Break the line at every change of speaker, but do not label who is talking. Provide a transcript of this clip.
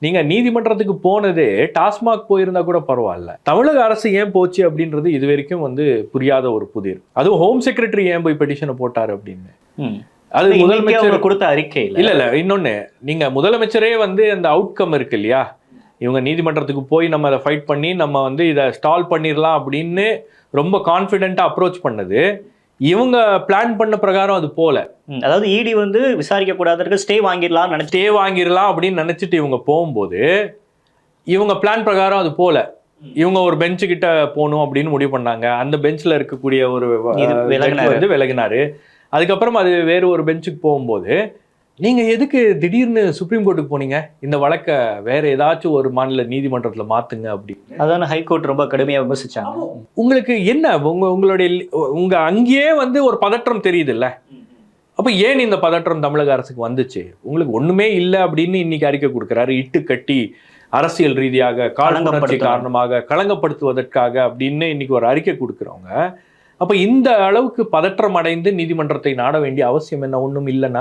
நீங்க நீதிமன்றத்துக்கு போனதே டாஸ்மாக் போயிருந்தா கூட பரவாயில்ல. தமிழக அரசு ஏன் போச்சு அப்படின்றது இது வரைக்கும் புரியாத ஒரு புதிர். அதுவும் ஹோம் செக்ரட்டரி ஏன் போய் பெட்டிஷனை போட்டாரு அப்படின்னு. அது முதலமைச்சர்
கொடுத்த அறிக்கை
இல்ல இன்னொன்னு, நீங்க முதலமைச்சரே அந்த அவுட்கம் இருக்கு இல்லையா, இவங்க நீதிமன்றத்துக்கு போய் நம்ம அதை ஃபைட் பண்ணி நம்ம இதை ஸ்டால் பண்ணிடலாம் அப்படின்னு ரொம்ப கான்ஃபிடென்ட்டா அப்ரோச் பண்ணது, இவங்க பிளான் பண்ண பிரகாரம் அது போல.
அதாவது இடி விசாரிக்க கூடாதற்கு ஸ்டே வாங்கிடலாம்
அப்படின்னு நினைச்சிட்டு இவங்க போகும்போது இவங்க பிளான் பிரகாரம் அது போல. இவங்க ஒரு பெஞ்சு கிட்ட போகணும் அப்படின்னு முடிவு பண்ணாங்க. அந்த பெஞ்ச்ல இருக்கக்கூடிய ஒரு விலகினாரு. அதுக்கப்புறம் அது வேறு ஒரு பெஞ்சுக்கு போகும்போது நீங்க எதுக்கு திடீர்னு சுப்ரீம் கோர்ட்டுக்கு போனீங்க, இந்த வழக்க வேற ஏதாச்சும் ஒரு மாநில நீதிமன்றத்துல மாத்துங்க அப்படின்னு.
அதான ஹைகோர்ட் ரொம்ப கடுமையா விமர்சிச்சாங்க.
உங்களுக்கு என்ன உங்க அங்கேயே ஒரு பதற்றம் தெரியுது இல்ல, அப்ப ஏன் இந்த பதற்றம் தமிழக அரசுக்கு வந்துச்சு? உங்களுக்கு ஒண்ணுமே இல்லை அப்படின்னு இன்னைக்கு அறிக்கை கொடுக்கிறாரு. இட்டு கட்டி அரசியல் ரீதியாக காலங்கப்படுத்தி காரணமாக களங்கப்படுத்துவதற்காக அப்படின்னு இன்னைக்கு ஒரு அறிக்கை கொடுக்குறவங்க, அப்ப இந்த அளவுக்கு பதற்றம் அடைந்து நீதிமன்றத்தை நாட வேண்டிய அவசியம் என்ன? ஒண்ணும் இல்லைன்னா